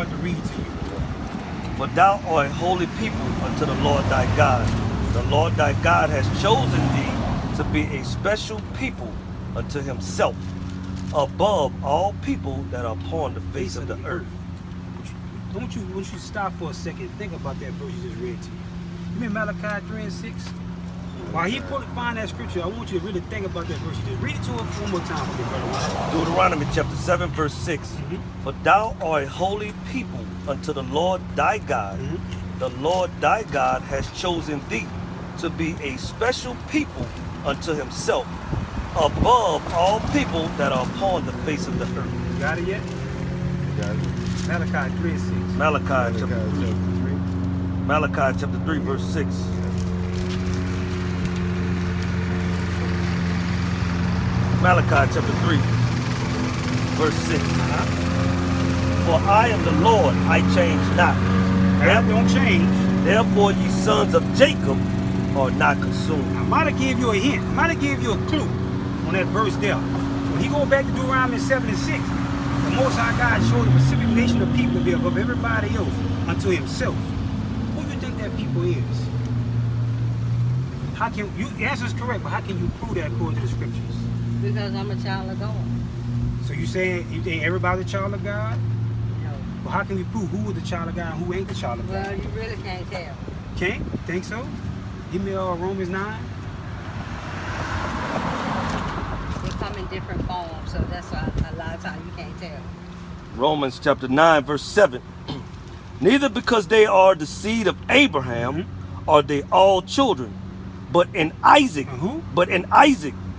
about to read to you. For thou art a holy people unto the Lord thy God. The Lord thy God has chosen thee to be a special people unto himself, above all people that are upon the face of the earth. Don't you stop for a second and think about that verse you just read to you. You mean Malachi 3 and 6? While he find that scripture, I want you to really think about that verse. You just read it to us one more time for me, brother. Deuteronomy chapter 7 verse 6. For thou art a holy people unto the Lord thy God. The Lord thy God has chosen thee to be a special people unto himself, above all people that are upon the face of the earth. You got it yet? Got it. Malachi 3 and 6. Malachi chapter 3. Malachi chapter 3 verse 6. Malachi chapter 3 verse 6. For I am the Lord, I change not. That don't change. Therefore ye sons of Jacob are not consumed. I might have gave you a hint. I might have gave you a clue on that verse there. When he go back to Deuteronomy 7 and 6, the Most High God showed a specific nation of people to be above everybody else unto himself. Who do you think that people is? How can you? The answer is correct, but how can you prove that according to the scriptures? Because I'm a child of God. So you saying you think everybody's a child of God? No. Well, how can we prove who is the child of God and who ain't the child of God? Well, you really can't tell. Can't? Think so? Give me Romans 9. They come in different forms, so that's why a lot of times you can't tell. Romans chapter 9 verse 7. Neither because they are the seed of Abraham are they all children, but in Isaac,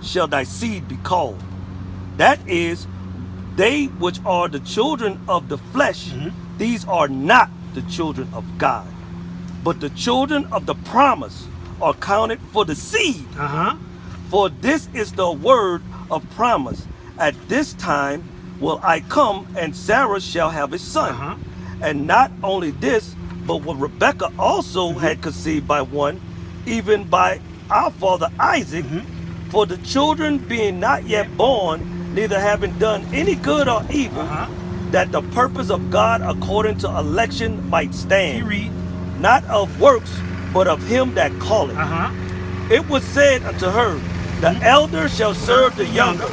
shall thy seed be called. That is, they which are the children of the flesh, these are not the children of God. But the children of the promise are counted for the seed. For this is the word of promise. At this time will I come, and Sarah shall have a son. And not only this, but what Rebekah also had conceived by one, even by our father Isaac, for the children being not yet born, neither having done any good or evil, that the purpose of God according to election might stand, not of works, but of him that calleth. It was said unto her, the elder shall serve the younger,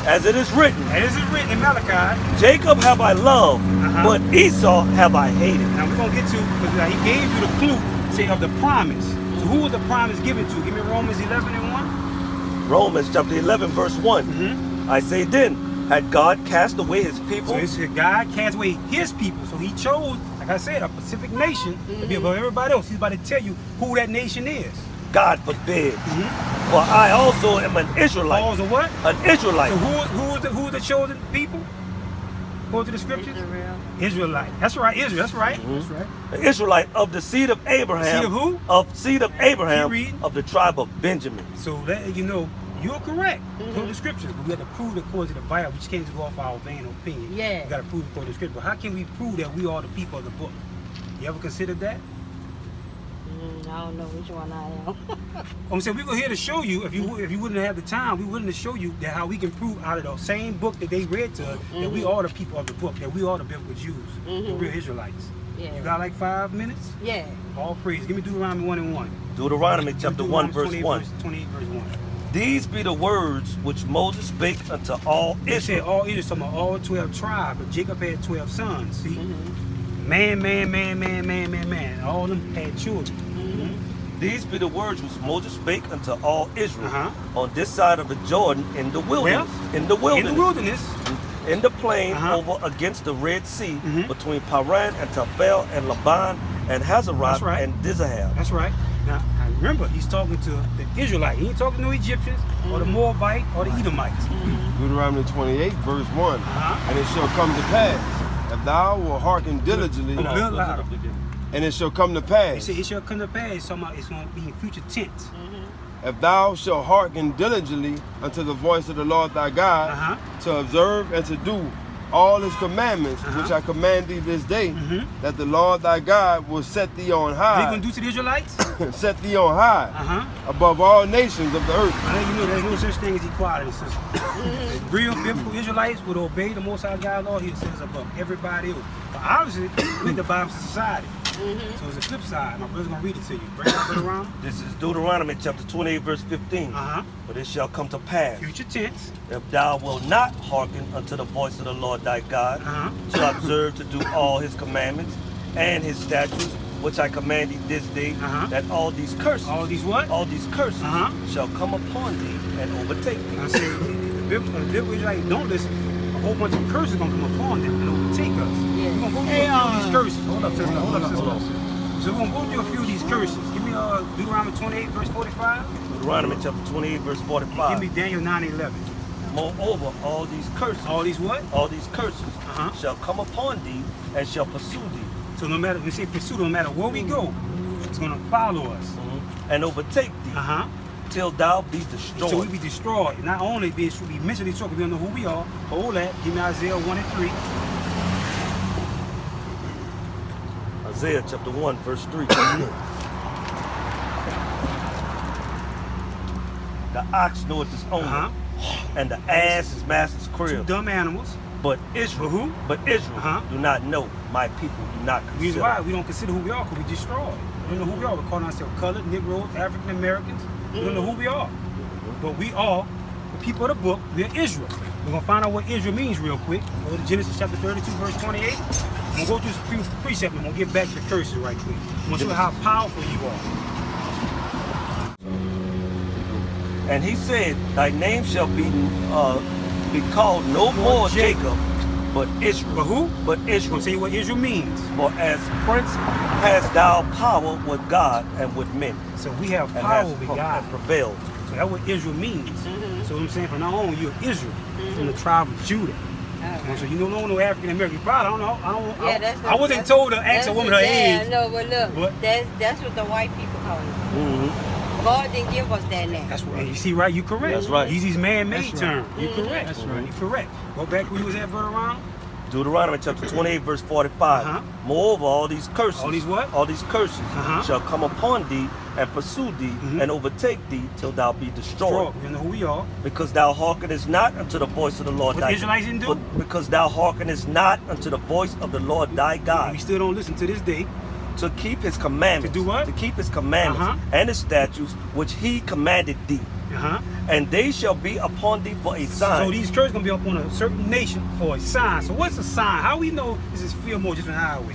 as it is written. As it is written in Malachi. Jacob have I loved, but Esau have I hated. Now we're going to get to, because he gave you the clue, say, of the promise. So who was the promise given to? Give me Romans 11 and 1. Romans chapter 11 verse 1. I say then, had God cast away his people? So it said God cast away his people. So he chose, like I said, a specific nation to be above everybody else. He's about to tell you who that nation is. God forbid. For I also am an Israelite. Also what? An Israelite. So who is the chosen people? Go to the scriptures. Israelite. That's right. Israel. That's right. That's right. An Israelite of the seed of Abraham. Seed of who? Of seed of Abraham. Of the tribe of Benjamin. So that you know, you're correct. Go to the scriptures, but we have to prove it according to the Bible. We just can't just go off our vain opinion. Yeah. We got to prove it according to the scripture. But how can we prove that we are the people of the book? You ever considered that? I don't know which one I am. I'm saying we're here to show you. If you wouldn't have the time, we willing to show you that how we can prove out of the same book that they read to us that we are the people of the book, that we are the biblical Jews, the real Israelites. Yeah. You got like 5 minutes? Yeah. All praise. Give me Deuteronomy 1 and 1. Deuteronomy chapter 1 verse 1. 28 verse 1. These be the words which Moses spake unto all He said Israel. all Israel, talking about all 12 tribes, but Jacob had 12 sons. See? Man. All of them had children. These be the words which Moses spake unto all Israel on this side of the Jordan in the wilderness. In the wilderness. In the plain over against the Red Sea, between Paran and Taphel and Laban and Hazeroth and Dizahab. That's right. Now remember, he's talking to the Israelite. He ain't talking to no Egyptians or the Moabite or the Edomites. Deuteronomy 28 verse 1. And it shall come to pass, if thou wilt hearken diligently. And it shall come to pass. He said it shall come to pass. It's going to be in future tense. If thou shalt hearken diligently unto the voice of the Lord thy God, to observe and to do all his commandments, which I command thee this day, that the Lord thy God will set thee on What high. are you going to do to the Israelites? Set thee on high above all nations of the earth. I let you know there's no such thing as equality, sister. Real biblical Israelites would obey the Most High God law. He says above everybody else. But obviously, we're the bottom of society. So it's a flip side. My brother's going to read it to you. Bring it around. This is Deuteronomy chapter 28, verse 15. But it shall come to pass, Future tense. if thou wilt not hearken unto the voice of the Lord thy God, to observe to do all his commandments and his statutes, which I command thee this day, that all these curses, All these what? all these curses shall come upon thee and overtake thee. I said, if the biblical Israelites don't listen, a whole bunch of curses going to come upon them and overtake us. Yeah. We're going to go through a few of these curses. Hold up, sister. Hold up, sister. So we're going to go through a few of these curses. Give me Deuteronomy 28, verse 45. Deuteronomy chapter 28, verse 45. Give me Daniel 9:11. Moreover, all these curses, All these what? all these curses shall come upon thee and shall pursue thee So no matter, we say pursue, no matter where we go, it's going to follow us. and overtake thee till thou be destroyed. So we be destroyed. Not only be mentally destroyed, we don't know who we are. Hold that. Give me Isaiah 1 and 3. Isaiah chapter 1, verse 3. The ox knoweth his owner, and the ass his master's Two crib. dumb animals. But Israel, do not know. My people do not The reason consider. why we don't consider who we are, because we destroyed. We don't know who we are. We're calling ourselves colored, Negroes, African Americans. We don't know who we are. But we are the people of the book. We are Israel. We're going to find out what Israel means real quick. Go to Genesis chapter 32, verse 28. I'm going to go through some precepts. I'm going to get back to the curses right quick. I'm going to show you how powerful you are. And he said, thy name shall be called no more Jacob, but Israel. But who? But I'm Israel. going to tell you what Israel means. For as prince hast thou power with God and with men, So we have and power hast with God. prevailed. So that's what Israel means. So what I'm saying, from now on, you're Israel, from the tribe of Judah. So you don't know no African American. Probably, I wasn't told to ask a woman her age. No, but look, What? that's what the white people call it. God didn't give us that name. That's right. You see, right? You correct. That's right. These man-made That's right. terms. You correct. That's right. You correct. Go back where you was at, Brother Ron. Deuteronomy chapter 28, verse 45. Moreover, all these curses, All these what? All these curses shall come upon thee and pursue thee and overtake thee till thou be destroyed. You know who we are. Because thou hearkenest not unto the voice of the Lord What thy the Israelites didn't do? Because thou hearkenest not unto the voice of the Lord thy God, We still don't listen to this day. to keep his commandments. To do what? To keep his commandments and his statutes which he commanded thee. And they shall be upon thee for a sign. So these curses gonna be up on a certain nation for a sign. So what's a sign? How we know this is Fillmore just an highway?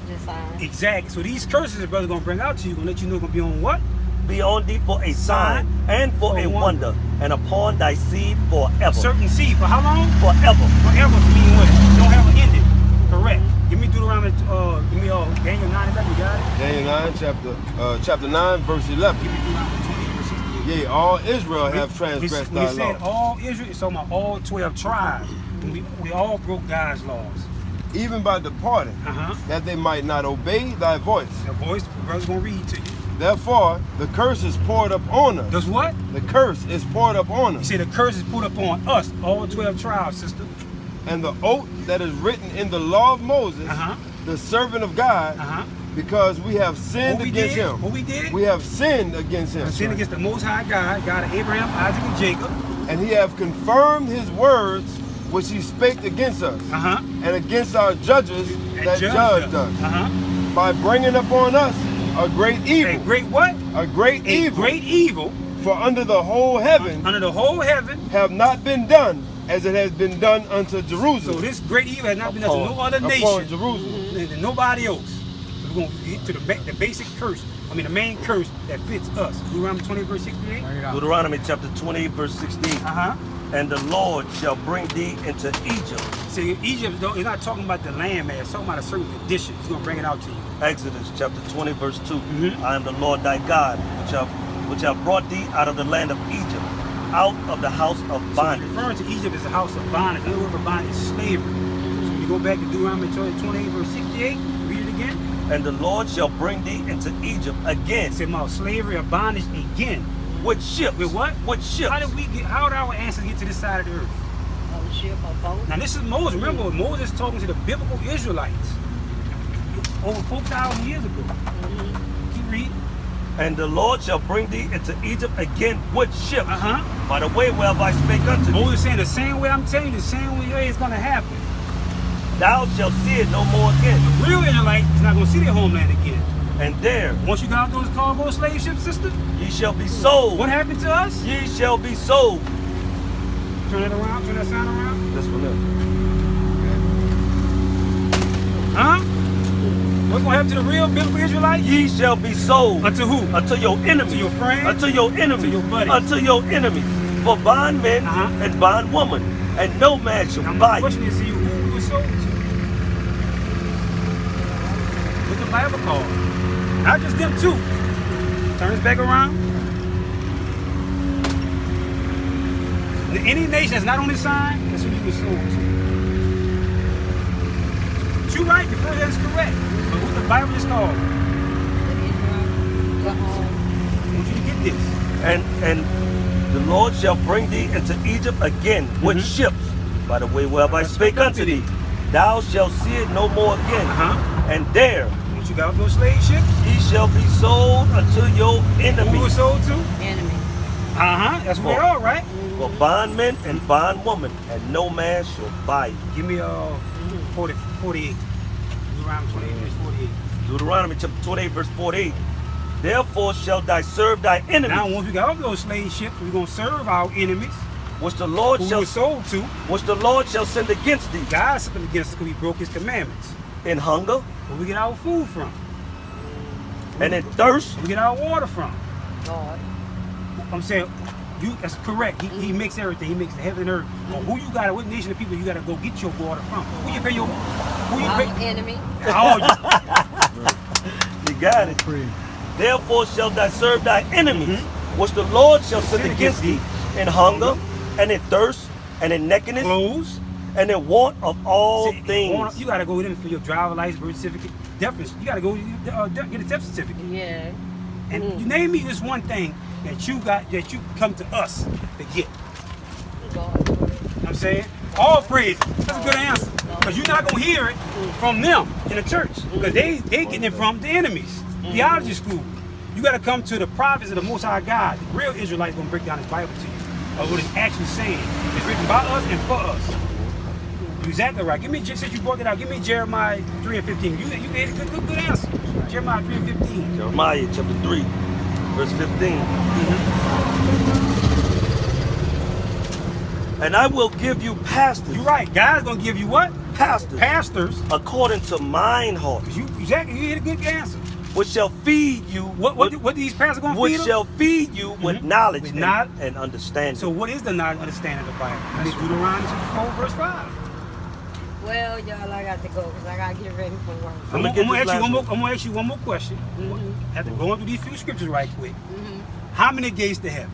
Just sign. Exactly. So these curses the brother gonna bring out to you, gonna let you know gonna be on what? Be on thee for a sign and for a wonder, and upon thy seed forever. Certain seed for how long? Forever. Forever mean what? Don't have an ending. Correct. Give me Deuteronomy. Give me Daniel 9:11. You got it? Daniel 9, chapter 9, verse 11. Give me Deuteronomy 28, verse 68. Yea, all Israel have transgressed When thy he said law. all Israel, it's talking about all 12 tribes. We all broke God's laws. Even by departing, that they might not obey thy voice. The voice, the brother's gonna read to you. Therefore, the curse is poured up on us. Does what? The curse is poured up on You us. see, the curse is put up on us, all 12 tribes, sister. And the oath that is written in the law of Moses, the servant of God, because we have sinned What we against did? him. What we did? We have sinned against him. Sinned against the Most High God, God of Abraham, Isaac, and Jacob. And he have confirmed his words which he spake against us, and against our judges that judged us, by bringing upon us a great evil. A great what? A great evil. Great evil. For under the whole heaven Under the whole heaven. have not been done as it has been done unto Jerusalem. So this great evil has not been done to no other upon nation. Jerusalem. Than nobody else. So we're going to get to the basic curse. I mean the main curse that fits us. Deuteronomy 20 verse 68. Deuteronomy chapter 28, verse 16. And the Lord shall bring thee into Egypt. See, Egypt, though, he's not talking about the land, man. It's talking about a certain condition. He's going to bring it out to you. Exodus chapter 20, verse 2. I am the Lord thy God, which have brought thee out of the land of Egypt, out of the house of bondage. So referring to Egypt as the house of bondage. Another word for bondage is slavery. So when you go back to Deuteronomy 28, verse 68, read it again. And the Lord shall bring thee into Egypt again. It's about slavery or bondage again. With ships. With what? With ships. How did our ancestors get to this side of the earth? On ship or boat. Now this is Moses. Remember, Moses talking to the biblical Israelites over 4,000 years ago. Keep reading. And the Lord shall bring thee into Egypt again with ships, by the way whereof I spake unto thee. Moses saying the same way I'm telling you, the same way it's going to happen. Thou shalt see it no more again. The real Israelites is not going to see their homeland again. And there, once you got those cargo slave ships, sister, ye shall be sold. What happened to us? Ye shall be sold. Turn it around, turn that sign around. This one there. Huh? What's going to happen to the real biblical Israelites? Ye shall be sold. Unto who? Unto your enemies. Unto your friends. Unto your enemies. Unto your buddies. Unto your enemies. For bondmen and bondwoman. And no man shall buy you. The question is, who we were sold to? What's the Bible called? Not just them two. Turn this back around. Any nation that's not on this sign, that's who you were sold to. But you're right, your first answer is correct. But what the Bible is called? I want you to get this. And the Lord shall bring thee into Egypt again with ships, by the way whereof I spake unto thee. Thou shalt see it no more again. And there, what you got those slave ships? Ye shall be sold unto your enemies. Who was sold to? Enemy. That's where they are, right? For bondmen and bondwoman, and no man shall buy you. Give me 48. Deuteronomy 28, verse 48. Deuteronomy chapter 28, verse 48. Therefore shalt thou serve thy enemies. Now, once we got off those slave ships, we're going to serve our enemies. Which the Lord who shall we sold to. Which the Lord shall send against thee. God sent them against us because we broke his commandments. In hunger. Where we get our food from. And in thirst. Where we get our water from. God. I'm saying, that's correct. He makes everything. He makes the heaven and earth. But who you got, what nation of people you got to go get your water from? Who you pay your, who you pay? Enemy. Oh, you got it. Therefore shalt thou serve thy enemies, which the Lord shall send against thee, in hunger, and in thirst, and in nakedness, clothes, and in want of all things. You got to go in for your driver license, birth certificate, death. You got to go get a death certificate. Yeah. And you name me this one thing that you got, that you come to us to get. God. You know what I'm saying? All praise. That's a good answer. Because you're not going to hear it from them in the church. Because they getting it from the enemies. Theology school. You got to come to the prophets of the Most High God. The real Israelites going to break down his Bible to you. Of what it's actually saying. It's written by us and for us. You're exactly right. Give me, since you brought it out, give me Jeremiah 3 and 15. You made a good answer. Jeremiah 3 and 15. Jeremiah chapter 3, verse 15. And I will give you pastors. You're right. God's going to give you what? Pastors. Pastors. According to mine heart. Exactly. You hit a good answer. Which shall feed you. What these pastors going to feed them? Which shall feed you with knowledge and understanding. So what is the knowledge and understanding of the Bible? That's Deuteronomy 4, verse 5. Well, y'all, I got to go because I got to get ready for work. I'm going to ask you one more question. After going through these few scriptures right quick. How many gates to heaven?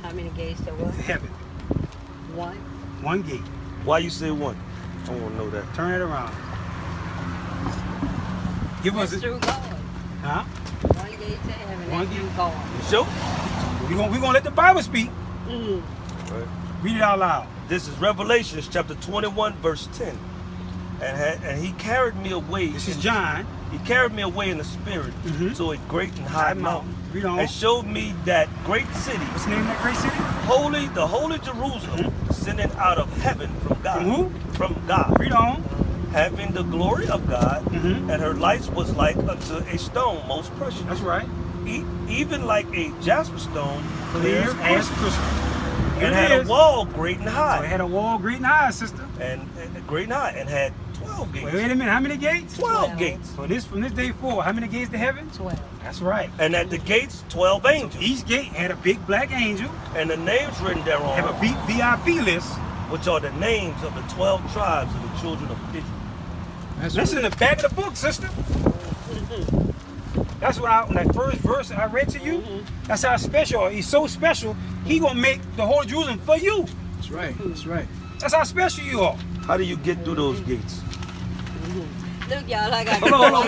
How many gates to what? Heaven. One. One gate. Why you say one? I want to know that. Turn it around. Give us through God. Huh? One gate to heaven. One gate. God. You sure? We're gonna let the Bible speak. Right. Read it out loud. This is Revelation chapter 21, verse 10. And he carried me away. This is John. He carried me away in the spirit to a great and high mountain. Read on. And showed me that great city. What's the name of that great city? The holy Jerusalem, descending out of heaven from God. From who? From God. Read on. Having the glory of God, and her lights was like unto a stone most precious. That's right. Even like a jasper stone, clear as crystal. And had a wall great and high. So it had a wall great and high, sister. And great and high, and had 12 gates. Wait a minute, how many gates? 12 gates. So from this day forward, how many gates to heaven? 12. That's right. And at the gates, 12 angels. So each gate had a big black angel. And the names written thereon. Have a VIP list. Which are the names of the 12 tribes of the children of Israel. That's in the back of the book, sister. That's what that first verse I read to you. That's how special. He's so special. He gonna make the whole Jerusalem for you. That's right. That's right. That's how special you are. How do you get through those gates? Look, y'all, I got Hold on,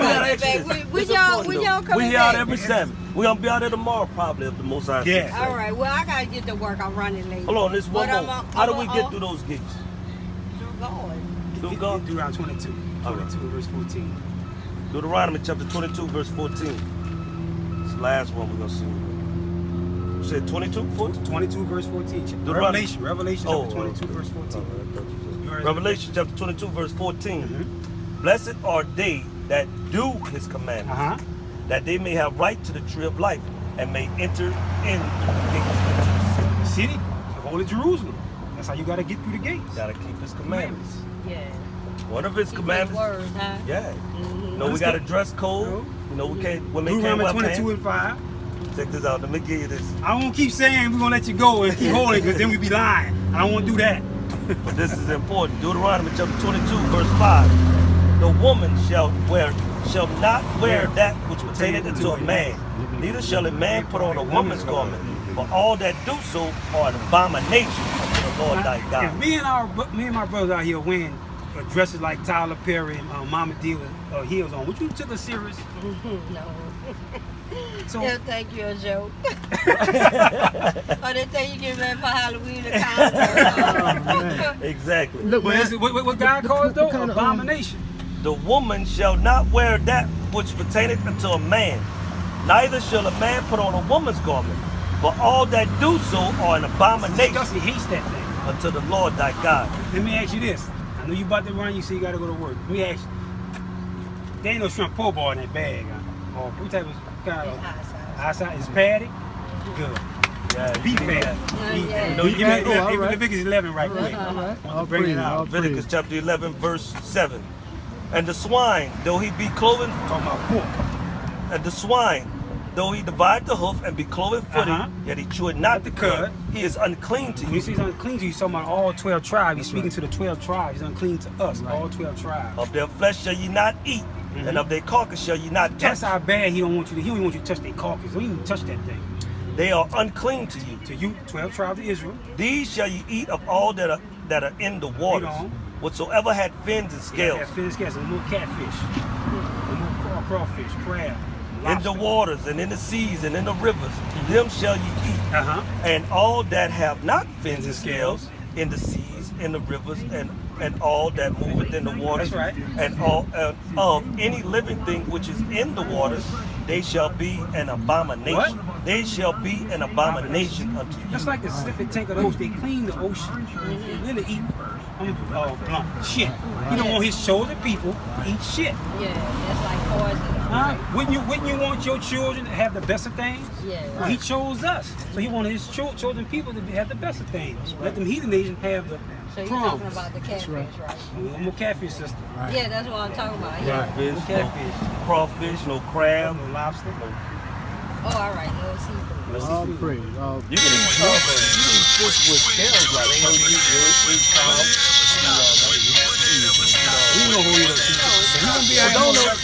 we gotta when y'all coming We here out back? every Sabbath. We're going to be out there tomorrow probably if the Most High Yeah. says. All right. Well, I gotta get to work. I'm running late. Hold on, this one But more. How do we get through those gates? Through God. Through God? Deuteronomy 22. 22 verse 14. Deuteronomy chapter 22, verse 14. It's the last one we're going to see. You said 22, 14? 22 verse 14. Revelation chapter 22 verse 14. Revelation chapter 22, verse 14. Blessed are they that do his commandments, that they may have right to the tree of life and may enter in the gates into the city of Holy Jerusalem. That's how you got to get through the gates. Got to keep his commandments. Yeah. One of his commandments. Word, huh? Yeah. You know, we got a dress code. You know, we can't, women can't wear pants. 22 and 5. Check this out. Let me give you this. I won't keep saying we're going to let you go and keep holding because then we be lying. I don't want to do that. But this is important. Deuteronomy chapter 22, verse 5. The woman shall not wear that which pertaineth unto a man, neither shall a man put on a woman's garment. For all that do so are an abomination unto the Lord thy God. Yeah, me and my brothers out here wearing dresses like Tyler Perry and Mama D with heels on. Would you took us serious? No. So they'll think you're a joke. Or they think you get ready for Halloween or concert. Exactly. Look, what God calls though? Abomination. The woman shall not wear that which pertaineth unto a man, neither shall a man put on a woman's garment. For all that do so are an abomination He hates that thing. unto the Lord thy God. Let me ask you this. I know you about to run, you say you got to go to work. Let me ask you. There ain't no shrimp po' bar in that bag. Or what type of kind of outside? Is patty? Good. Yeah, beef patty. Yeah. No, give me Leviticus 11 right quick. I'll bring it out. Leviticus chapter 11, verse 7. And the swine, though he be cloven, Talking about pork. and the swine, though he divide the hoof and be cloven footed, yet he chew it not the cud, he is unclean to When you. he says unclean to you, he's talking about all 12 tribes. He's speaking to the 12 tribes. He's unclean to us, all 12 tribes. Of their flesh shall ye not eat, and of their carcass shall ye not touch. That's how bad he don't want you to. He don't even want you to touch their carcass. Don't even touch that thing. They are unclean to you. To you, 12 tribes of Israel. These shall ye eat of all that are in the waters, whatsoever had fins and scales. Yeah, fins, scales, and more catfish, and more crawfish, crab, lobster. In the waters and in the seas and in the rivers, them shall ye eat. And all that have not fins and scales in the seas, in the rivers, and all that moveth in the waters, That's right. and all of any living thing which is in the waters, they shall be an abomination. What? They shall be an abomination unto you. That's like the septic tank of the ocean. They clean the ocean. They really eat shit. You don't want his chosen people to eat shit. Yeah, that's like poison. Wouldn't you want your children to have the best of things? Yeah. Well, he chose us. So he wanted his chosen people to have the best of things. Let them heathen nations have the So you're crumbs. talking about the catfish, right? No more catfish system. Yeah, that's what I'm talking about. Yeah. Catfish, No catfish. crawfish, no crab. No lobster. Oh, all right, no seafood. All praise. You can eat fish with scales like turkey, cow. We don't know who he is. He gonna be out here.